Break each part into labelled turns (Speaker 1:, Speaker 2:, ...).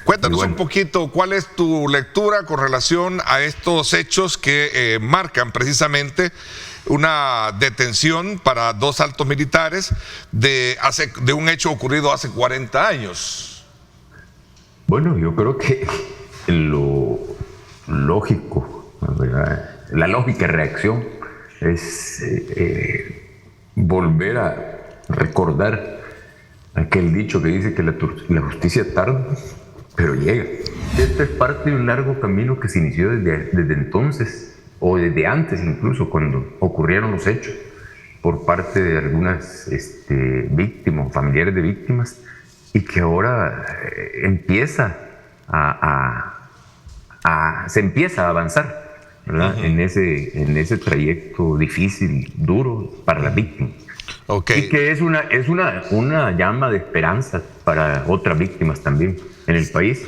Speaker 1: Cuéntanos un poquito, ¿cuál es tu lectura con relación a estos hechos que marcan precisamente una detención para 2 altos militares de un hecho ocurrido hace 40 años?
Speaker 2: Bueno, yo creo que lo lógico, ¿verdad? La lógica reacción es volver a recordar aquel dicho que dice que la justicia tarda, pero llega. Esto es parte de un largo camino que se inició desde entonces, o desde antes incluso, cuando ocurrieron los hechos, por parte de algunas víctimas, familiares de víctimas, y que ahora se empieza a avanzar, ¿verdad? En ese trayecto difícil, duro para las víctimas.
Speaker 1: Okay.
Speaker 2: Y que es una llama de esperanza para otras víctimas también en el país.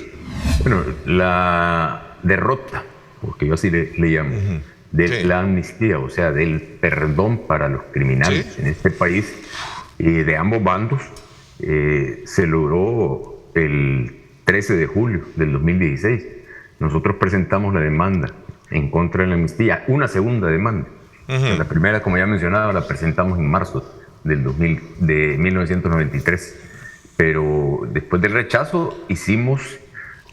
Speaker 2: Bueno, la derrota, porque yo así le llamo, de la amnistía, o sea, del perdón para los criminales en este país, de ambos bandos, se logró el 13 de julio del 2016. Nosotros presentamos la demanda en contra de la amnistía, una segunda demanda. La primera, como ya mencionaba, la presentamos en marzo de 1993. Pero después del rechazo hicimos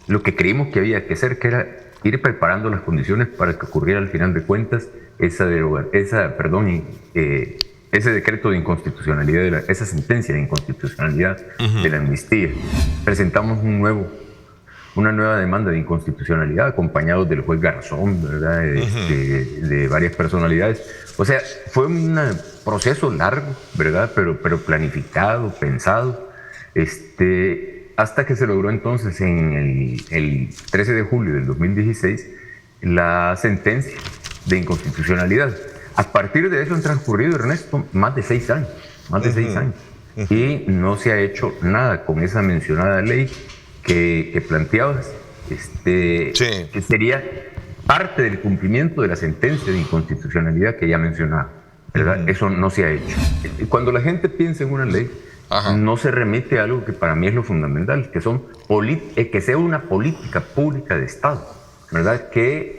Speaker 2: lo que creímos que había que hacer, que era ir preparando las condiciones para que ocurriera al final de cuentas ese decreto de inconstitucionalidad, esa sentencia de inconstitucionalidad de la amnistía. Presentamos una nueva demanda de inconstitucionalidad, acompañados del juez Garzón, ¿verdad? De varias personalidades. O sea, fue un proceso largo, ¿verdad? Pero planificado, pensado, hasta que se logró entonces en el 13 de julio del 2016 la sentencia de inconstitucionalidad. A partir de eso han transcurrido, Ernesto, más de 6 años. Y no se ha hecho nada con esa mencionada ley que planteabas, que sería parte del cumplimiento de la sentencia de inconstitucionalidad que ya mencionaba, ¿verdad? Eso no se ha hecho. Cuando la gente piensa en una ley, no se remite a algo que para mí es lo fundamental, que sea una política pública de Estado, ¿verdad? Que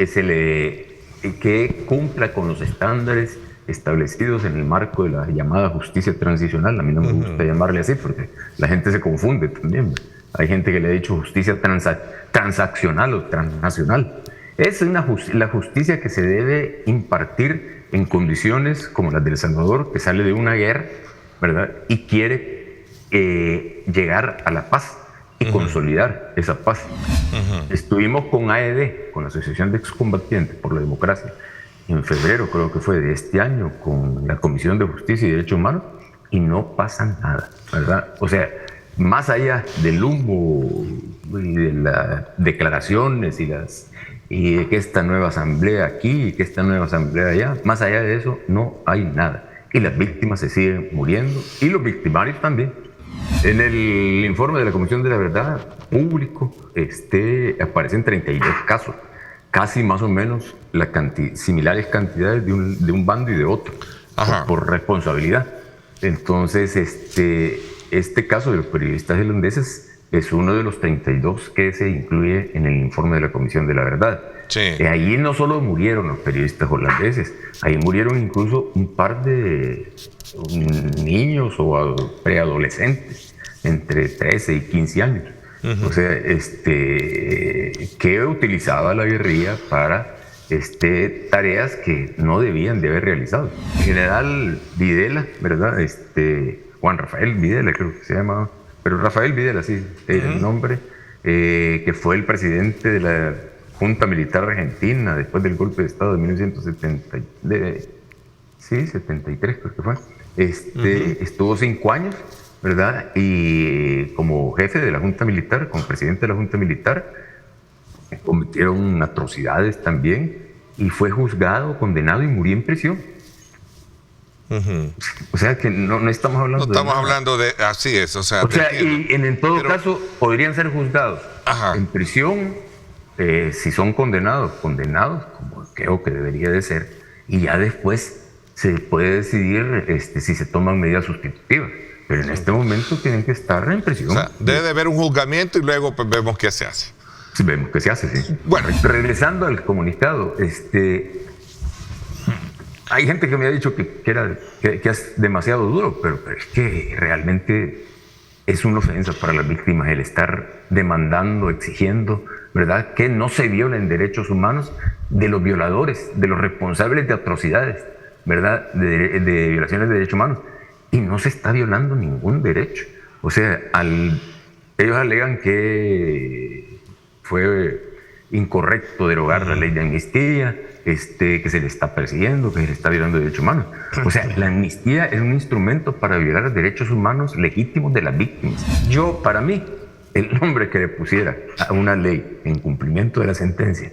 Speaker 2: cumpla con los estándares establecidos en el marco de la llamada justicia transicional. A mí no me gusta llamarle así porque la gente se confunde también. Hay gente que le ha dicho justicia transaccional o transnacional. Es la justicia que se debe impartir en condiciones como las de El Salvador, que sale de una guerra, ¿verdad? Y quiere llegar a la paz y consolidar esa paz. Estuvimos con AED, con la Asociación de Excombatientes por la Democracia, en febrero creo que fue de este año, con la Comisión de Justicia y Derechos Humanos, y no pasa nada, ¿verdad? O sea, más allá del humo y de las declaraciones y de que esta nueva asamblea aquí y que esta nueva asamblea allá, más allá de eso no hay nada. Y las víctimas se siguen muriendo y los victimarios también. En el informe de la Comisión de la Verdad público aparecen 32 casos, casi más o menos similares cantidades de un bando y de otro, por responsabilidad. Entonces, este caso de los periodistas holandeses es uno de los 32 que se incluye en el informe de la Comisión de la Verdad. Ahí no solo murieron los periodistas holandeses, ahí murieron incluso un par de niños o preadolescentes entre 13 y 15 años. O sea, que utilizaba la guerrilla para tareas que no debían de haber realizado. El general Videla, ¿verdad? Juan Rafael Videla creo que se llamaba, pero Rafael Videla, sí, el nombre, que fue el presidente de la Junta Militar Argentina después del golpe de Estado de 1973 creo que fue. Estuvo 5 años, ¿verdad? Y como jefe de la Junta Militar, como presidente de la Junta Militar, cometieron atrocidades también y fue juzgado, condenado y murió en prisión. O sea que no estamos hablando
Speaker 1: de así es, o sea
Speaker 2: y en todo caso podrían ser juzgados en prisión, si son condenados como creo que debería de ser, y ya después se puede decidir si se toman medidas sustitutivas, Pero en este momento tienen que estar en prisión.
Speaker 1: O sea, debe de haber un juzgamiento y luego pues, vemos qué se hace.
Speaker 2: Sí, vemos qué se hace, sí.
Speaker 1: Bueno,
Speaker 2: regresando al comunicado, hay gente que me ha dicho que es demasiado duro, pero es que realmente es una ofensa para las víctimas el estar demandando, exigiendo, ¿verdad?, que no se violen derechos humanos de los violadores, de los responsables de atrocidades, ¿verdad?, de violaciones de derechos humanos. Y no se está violando ningún derecho. O sea, ellos alegan que fue incorrecto derogar la ley de amnistía, que se le está persiguiendo, que se le está violando derechos humanos. O sea, la amnistía es un instrumento para violar derechos humanos legítimos de las víctimas. Para mí, el nombre que le pusiera a una ley en cumplimiento de la sentencia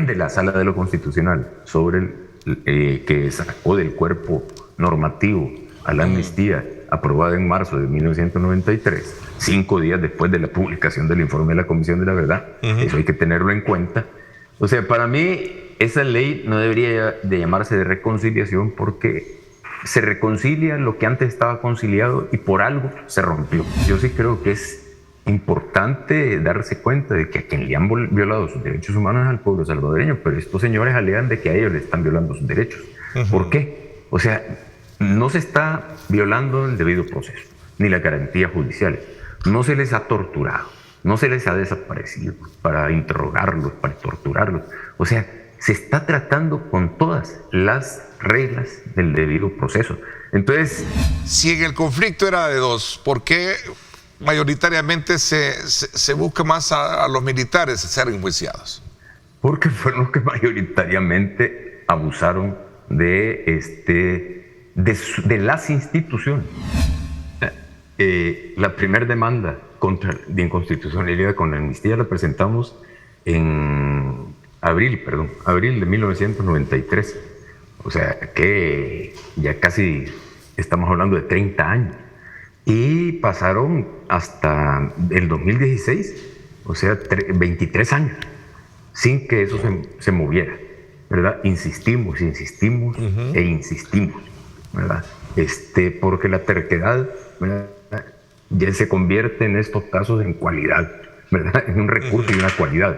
Speaker 2: de la Sala de lo Constitucional sobre que sacó del cuerpo normativo a la amnistía aprobada en marzo de 1993, 5 días después de la publicación del informe de la Comisión de la Verdad, eso hay que tenerlo en cuenta. O sea, para mí esa ley no debería de llamarse de reconciliación, porque se reconcilia lo que antes estaba conciliado y por algo se rompió. Yo sí creo que es importante darse cuenta de que a quien le han violado sus derechos humanos es al pueblo salvadoreño, pero estos señores alegan de que a ellos le están violando sus derechos. ¿Por qué? O sea, no se está violando el debido proceso, ni las garantías judiciales. No se les ha torturado, no se les ha desaparecido para interrogarlos, para torturarlos. O sea, se está tratando con todas las reglas del debido proceso. Entonces,
Speaker 1: si en el conflicto era de dos, ¿por qué mayoritariamente se busca más a los militares ser enjuiciados?
Speaker 2: Porque fueron los que mayoritariamente abusaron de las instituciones. La primera demanda de inconstitucionalidad con la amnistía la presentamos en abril de 1993. O sea que ya casi estamos hablando de 30 años. Y pasaron hasta el 2016, o sea, 23 años, sin que eso se moviera, ¿verdad? Insistimos e insistimos, ¿verdad? Porque la terquedad, ¿verdad?, ya se convierte en estos casos en cualidad, ¿verdad?, en un recurso y una cualidad.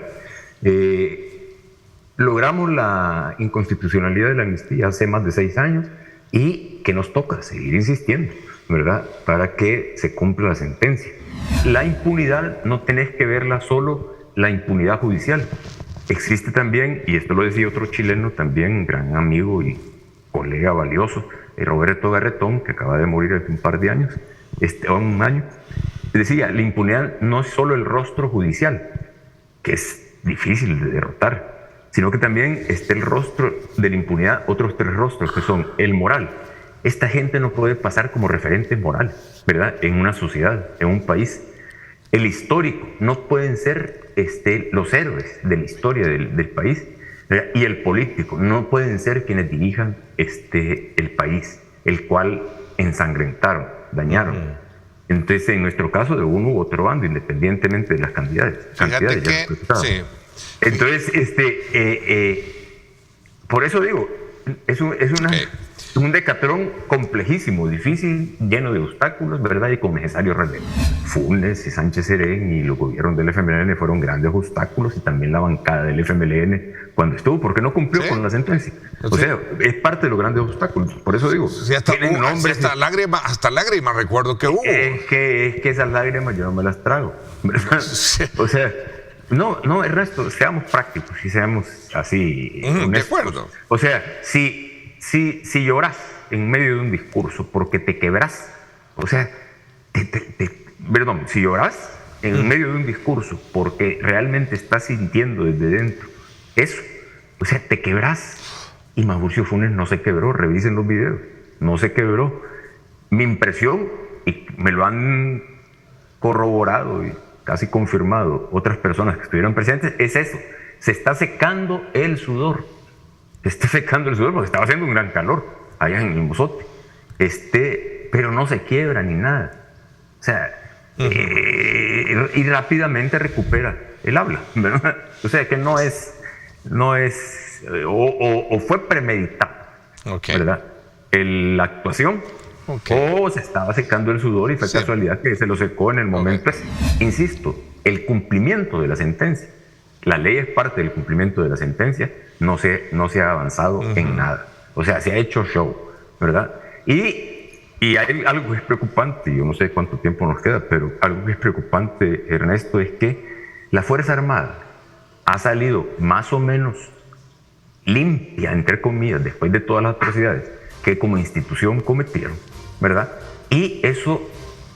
Speaker 2: Logramos la inconstitucionalidad de la amnistía hace más de 6 años y que nos toca seguir insistiendo, ¿verdad?, para que se cumpla la sentencia. La impunidad no tenés que verla solo la impunidad judicial. Existe también, y esto lo decía otro chileno también, gran amigo y colega valioso, Roberto Garretón, que acaba de morir hace un par de años, un año, decía, la impunidad no es solo el rostro judicial, que es difícil de derrotar, sino que también está el rostro de la impunidad, otros 3 rostros, que son el moral. Esta gente no puede pasar como referente moral, ¿verdad?, en una sociedad, en un país. El histórico, no pueden ser los héroes de la historia del país, ¿verdad?, y el político, no pueden ser quienes dirijan el país, el cual ensangrentaron, dañaron. Entonces, en nuestro caso, de uno u otro bando, independientemente de las cantidades.
Speaker 1: Sí.
Speaker 2: Entonces, por eso digo, es un decatrón complejísimo, difícil, lleno de obstáculos, ¿verdad?, y con necesario relevo. Funes y Sánchez Serén y los gobiernos del FMLN fueron grandes obstáculos, y también la bancada del FMLN cuando estuvo, porque no cumplió con la sentencia. O sea, es parte de los grandes obstáculos. Por eso digo,
Speaker 1: tienen nombres. Hasta lágrimas recuerdo que hubo.
Speaker 2: Es que esas lágrimas yo no me las trago, ¿verdad? O sea, no, el resto, seamos prácticos y seamos así.
Speaker 1: De acuerdo.
Speaker 2: O sea, si lloras en medio de un discurso porque te quebras, o sea, si lloras en medio de un discurso porque realmente estás sintiendo desde dentro eso, o sea, te quebras. Y Mauricio Funes no se quebró, revisen los videos, no se quebró. Mi impresión, y me lo han corroborado y casi confirmado otras personas que estuvieron presentes, es eso: se está secando el sudor. Se está secando el sudor porque estaba haciendo un gran calor allá en el Mozote. Pero no se quiebra ni nada. O sea, y rápidamente recupera el habla, ¿verdad? O sea, que no es o fue premeditado, ¿verdad?, la actuación, O se estaba secando el sudor y fue casualidad que se lo secó en el momento. Insisto, el cumplimiento de la sentencia, la ley es parte del cumplimiento de la sentencia, no se ha avanzado en nada. O sea, se ha hecho show, ¿verdad? Y hay algo que es preocupante, yo no sé cuánto tiempo nos queda, pero algo que es preocupante, Ernesto, es que la Fuerza Armada ha salido más o menos limpia, entre comillas, después de todas las atrocidades que como institución cometieron, ¿verdad? Y eso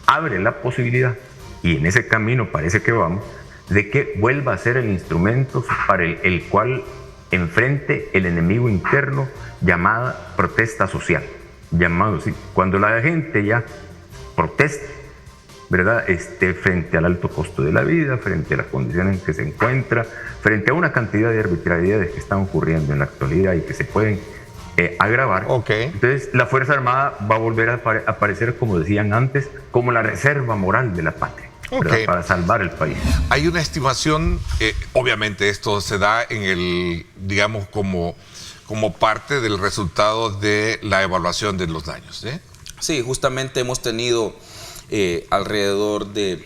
Speaker 2: abre la posibilidad, y en ese camino parece que vamos, de que vuelva a ser el instrumento para el cual enfrente el enemigo interno llamada protesta social, llamado así. Cuando la gente ya protesta, ¿verdad? Frente al alto costo de la vida, frente a las condiciones en que se encuentra, frente a una cantidad de arbitrariedades que están ocurriendo en la actualidad y que se pueden agravar. Entonces la Fuerza Armada va a volver a aparecer, como decían antes, como la reserva moral de la patria, para salvar el país.
Speaker 1: Hay una estimación, obviamente esto se da en el, digamos, como parte del resultado de la evaluación de los daños, ¿eh?
Speaker 3: Sí, justamente hemos tenido alrededor de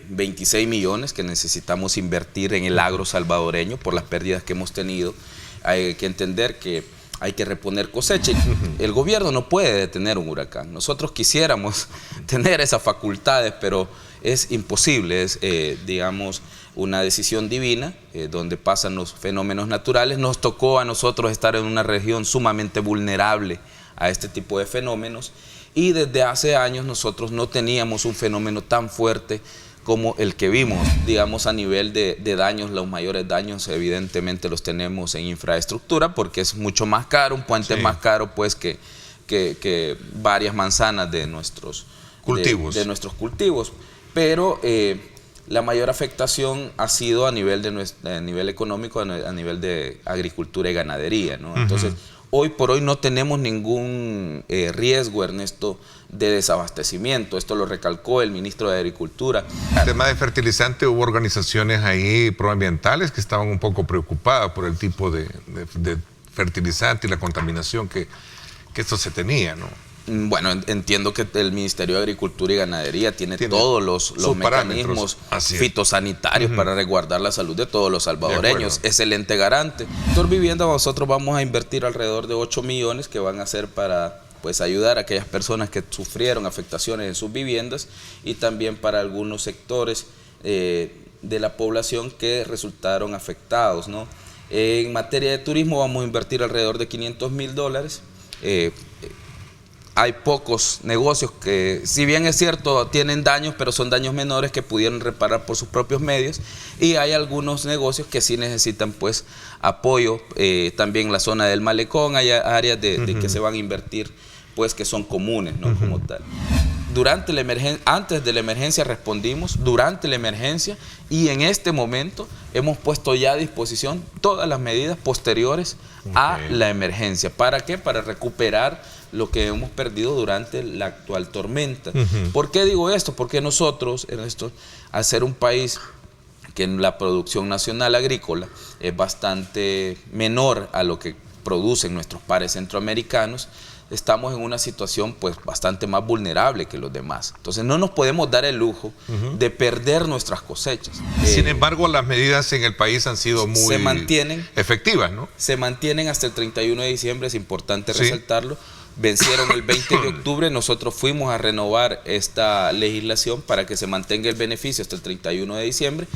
Speaker 3: 26 millones que necesitamos invertir en el agro salvadoreño por las pérdidas que hemos tenido. Hay que entender que hay que reponer cosecha. El gobierno no puede detener un huracán. Nosotros quisiéramos tener esas facultades, pero es imposible. Es, digamos, una decisión divina donde pasan los fenómenos naturales. Nos tocó a nosotros estar en una región sumamente vulnerable a este tipo de fenómenos, y desde hace años nosotros no teníamos un fenómeno tan fuerte como el que vimos. Digamos, a nivel de daños, los mayores daños evidentemente los tenemos en infraestructura, porque es mucho más caro, un puente más caro pues que varias manzanas de nuestros cultivos. De nuestros cultivos. Pero la mayor afectación ha sido a nivel, a nivel económico, a nivel de agricultura y ganadería, ¿no? Entonces, hoy por hoy no tenemos ningún riesgo, Ernesto, de desabastecimiento. Esto lo recalcó el ministro de Agricultura.
Speaker 1: El tema de fertilizante, hubo organizaciones ahí proambientales que estaban un poco preocupadas por el tipo de fertilizante y la contaminación que esto se tenía, ¿no?
Speaker 3: Bueno, entiendo que el Ministerio de Agricultura y Ganadería tiene todos los mecanismos fitosanitarios para resguardar la salud de todos los salvadoreños. Excelente garante. Sector vivienda, nosotros vamos a invertir alrededor de 8 millones que van a ser para pues ayudar a aquellas personas que sufrieron afectaciones en sus viviendas, y también para algunos sectores de la población que resultaron afectados, ¿no? En materia de turismo vamos a invertir alrededor de $500,000. Hay pocos negocios que, si bien es cierto, tienen daños, pero son daños menores que pudieron reparar por sus propios medios, y hay algunos negocios que sí necesitan pues apoyo. También la zona del malecón, hay áreas de que se van a invertir pues que son comunes, ¿no? Como tal. Durante la emergencia, antes de la emergencia respondimos, durante la emergencia, y en este momento hemos puesto ya a disposición todas las medidas posteriores a la emergencia. ¿Para qué? Para recuperar lo que hemos perdido durante la actual tormenta. ¿Por qué digo esto? Porque nosotros, Ernesto, al ser un país que en la producción nacional agrícola es bastante menor a lo que producen nuestros pares centroamericanos, estamos en una situación pues bastante más vulnerable que los demás. Entonces no nos podemos dar el lujo de perder nuestras cosechas.
Speaker 1: Sin embargo, las medidas en el país han sido muy efectivas, ¿no?
Speaker 3: Se mantienen hasta el 31 de diciembre, es importante resaltarlo. Vencieron el 20 de octubre, nosotros fuimos a renovar esta legislación para que se mantenga el beneficio hasta el 31 de diciembre,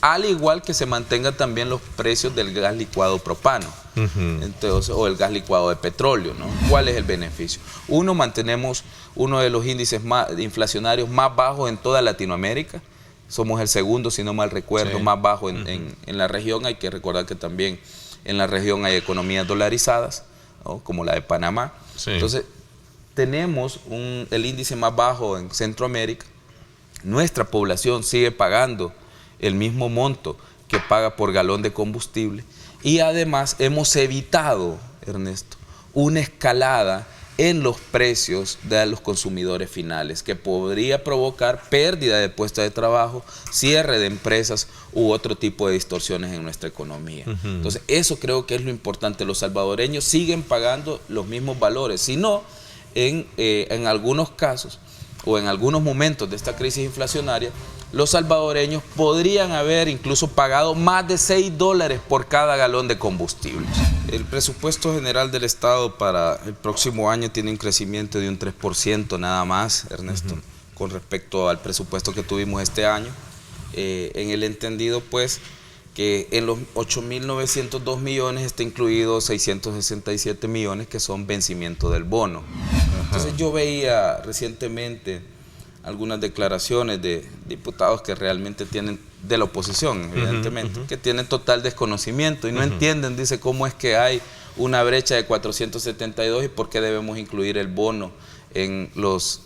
Speaker 3: al igual que se mantengan también los precios del gas licuado propano, entonces, o el gas licuado de petróleo, ¿no? ¿Cuál es el beneficio? Uno, mantenemos uno de los índices inflacionarios más bajos en toda Latinoamérica. Somos el segundo, si no mal recuerdo, más bajo en la región. Hay que recordar que también en la región hay economías dolarizadas, ¿no? Como la de Panamá. Entonces, tenemos el índice más bajo en Centroamérica. Nuestra población sigue pagando el mismo monto que paga por galón de combustible, y además hemos evitado, Ernesto, una escalada en los precios de los consumidores finales que podría provocar pérdida de puestos de trabajo, cierre de empresas u otro tipo de distorsiones en nuestra economía. Entonces, eso creo que es lo importante. Los salvadoreños siguen pagando los mismos valores, si no, en algunos casos o en algunos momentos de esta crisis inflacionaria, los salvadoreños podrían haber incluso pagado más de $6 por cada galón de combustible. El presupuesto general del Estado para el próximo año tiene un crecimiento de un 3% nada más, Ernesto, con respecto al presupuesto que tuvimos este año, en el entendido pues que en los 8.902 millones está incluido 667 millones que son vencimiento del bono. Entonces yo veía recientemente algunas declaraciones de diputados que realmente tienen, de la oposición evidentemente, que tienen total desconocimiento y no entienden, dice, cómo es que hay una brecha de 472 y por qué debemos incluir el bono en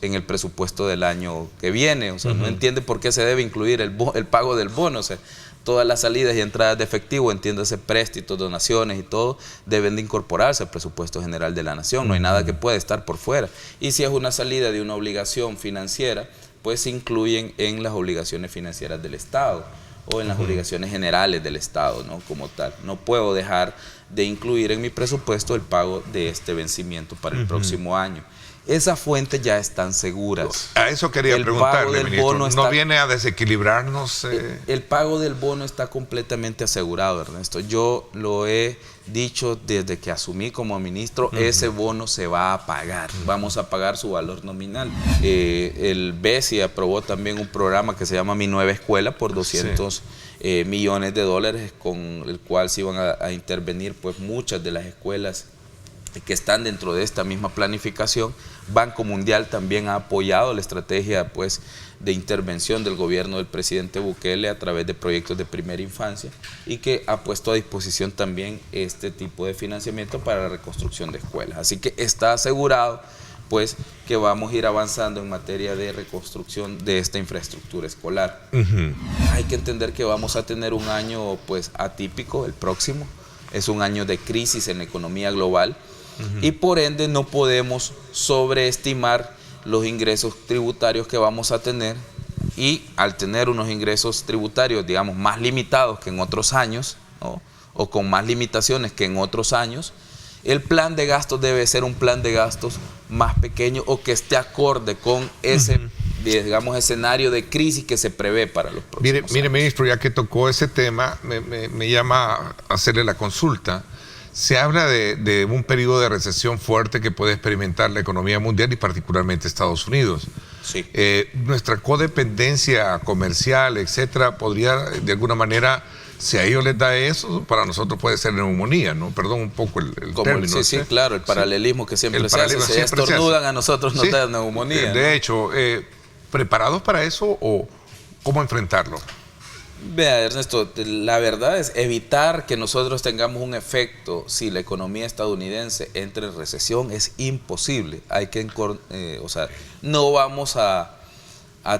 Speaker 3: el presupuesto del año que viene. O sea, no entiende por qué se debe incluir el pago del bono. O sea, todas las salidas y entradas de efectivo, entiéndase préstitos, donaciones y todo, deben de incorporarse al presupuesto general de la nación. No hay nada que pueda estar por fuera. Y si es una salida de una obligación financiera, pues se incluyen en las obligaciones financieras del Estado o en las obligaciones generales del Estado, ¿no? Como tal. No puedo dejar de incluir en mi presupuesto el pago de este vencimiento para el próximo año. Esas fuentes ya están seguras.
Speaker 1: A eso quería preguntarle, ministro. ¿No viene a desequilibrarnos?
Speaker 3: El pago del bono está completamente asegurado, Ernesto. Yo lo he dicho desde que asumí como ministro, ese bono se va a pagar. Vamos a pagar su valor nominal. El BESI aprobó también un programa que se llama Mi Nueva Escuela por 200 millones de dólares, con el cual se iban a intervenir pues muchas de las escuelas que están dentro de esta misma planificación. Banco Mundial también ha apoyado la estrategia pues, de intervención del gobierno del presidente Bukele a través de proyectos de primera infancia y que ha puesto a disposición también este tipo de financiamiento para la reconstrucción de escuelas. Así que está asegurado pues, que vamos a ir avanzando en materia de reconstrucción de esta infraestructura escolar. Hay que entender que vamos a tener un año pues, atípico, el próximo. Es un año de crisis en la economía global. Y por ende no podemos sobreestimar los ingresos tributarios que vamos a tener, y al tener unos ingresos tributarios, digamos, más limitados que en otros años, ¿no? O con más limitaciones que en otros años, el plan de gastos debe ser un plan de gastos más pequeño o que esté acorde con ese, digamos, escenario de crisis que se prevé para los próximos años.
Speaker 1: Mire, ministro, ya que tocó ese tema, me llama a hacerle la consulta. Se habla de un periodo de recesión fuerte que puede experimentar la economía mundial y particularmente Estados Unidos.
Speaker 3: Sí.
Speaker 1: Nuestra codependencia comercial, etcétera, podría de alguna manera, si a ellos les da eso, para nosotros puede ser neumonía, ¿no? Perdón un poco el término.
Speaker 3: Sí, sí, claro, el paralelismo que siempre se hace. Si estornudan a nosotros nos da neumonía.
Speaker 1: De hecho, ¿preparados para eso o cómo enfrentarlo?
Speaker 3: Vea, Ernesto, la verdad es evitar que nosotros tengamos un efecto si la economía estadounidense entre en recesión es imposible. Hay que, o sea, no vamos a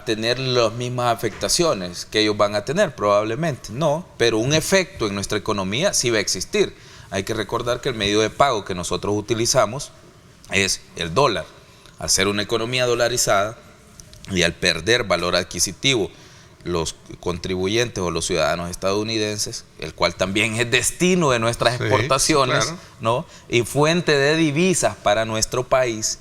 Speaker 3: tener las mismas afectaciones que ellos van a tener probablemente, no, pero un efecto en nuestra economía sí va a existir. Hay que recordar que el medio de pago que nosotros utilizamos es el dólar. Al ser una economía dolarizada y al perder valor adquisitivo los contribuyentes o los ciudadanos estadounidenses, el cual también es destino de nuestras exportaciones, claro, ¿no? Y fuente de divisas para nuestro país,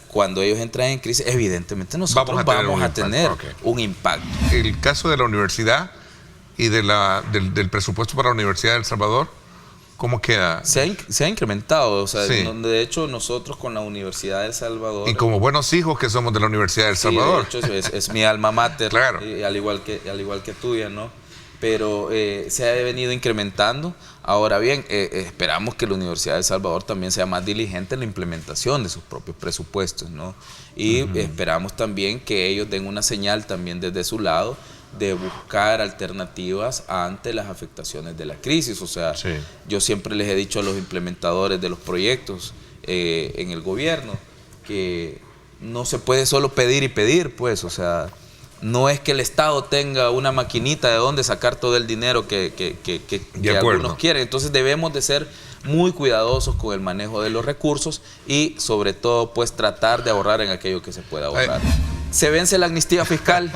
Speaker 3: cuando ellos entran en crisis, evidentemente nosotros vamos a tener un impacto.
Speaker 1: El caso de la universidad y del presupuesto para la Universidad de El Salvador, ¿cómo queda?
Speaker 3: Se ha incrementado, o sea, de hecho nosotros con la Universidad de El Salvador...
Speaker 1: Y como buenos hijos que somos de la Universidad de El Salvador.
Speaker 3: De hecho es mi alma mater,
Speaker 1: claro,
Speaker 3: al igual que tuya, ¿no? Pero se ha venido incrementando. Ahora bien, esperamos que la Universidad de El Salvador también sea más diligente en la implementación de sus propios presupuestos, ¿no? Y esperamos también que ellos den una señal también desde su lado de buscar alternativas ante las afectaciones de la crisis. O sea, yo siempre les he dicho a los implementadores de los proyectos en el gobierno que no se puede solo pedir y pedir, pues, o sea, no es que el Estado tenga una maquinita de dónde sacar todo el dinero que algunos quieren. Entonces debemos de ser muy cuidadosos con el manejo de los recursos y sobre todo pues tratar de ahorrar en aquello que se pueda ahorrar. se vence la amnistía fiscal.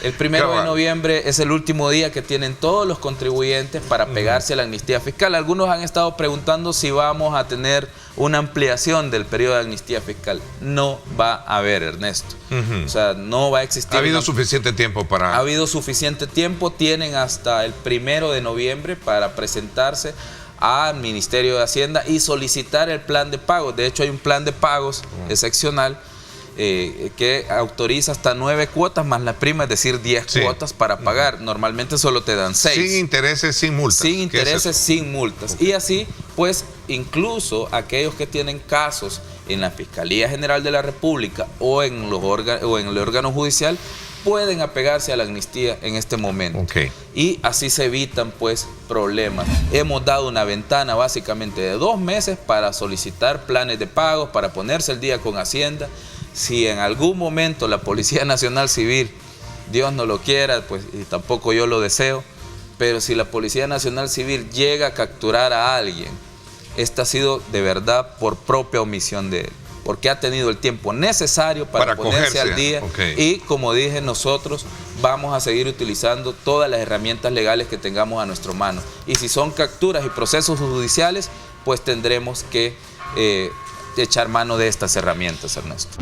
Speaker 3: El 1 de noviembre es el último día que tienen todos los contribuyentes para pegarse a la amnistía fiscal. Algunos han estado preguntando si vamos a tener una ampliación del periodo de amnistía fiscal. No va a haber, Ernesto. O sea, no va a existir.
Speaker 1: Ha habido suficiente tiempo para...
Speaker 3: Ha habido suficiente tiempo. Tienen hasta el 1 de noviembre para presentarse al Ministerio de Hacienda y solicitar el plan de pagos. De hecho, hay un plan de pagos excepcional que autoriza hasta 9 cuotas más la prima, es decir, 10 cuotas para pagar. Normalmente solo te dan 6.
Speaker 1: Sin intereses, sin multas.
Speaker 3: Sin intereses, sin multas. Y así, pues, incluso aquellos que tienen casos en la Fiscalía General de la República o en el órgano judicial, pueden apegarse a la amnistía en este momento. Y así se evitan, pues, problemas. Hemos dado una ventana básicamente de 2 meses para solicitar planes de pagos, para ponerse al día con Hacienda. Si en algún momento la Policía Nacional Civil, Dios no lo quiera, pues, y tampoco yo lo deseo, pero si la Policía Nacional Civil llega a capturar a alguien, esta ha sido de verdad por propia omisión de él, porque ha tenido el tiempo necesario para ponerse al día. Y como dije, nosotros vamos a seguir utilizando todas las herramientas legales que tengamos a nuestra mano. Y si son capturas y procesos judiciales, pues tendremos que echar mano de estas herramientas, Ernesto.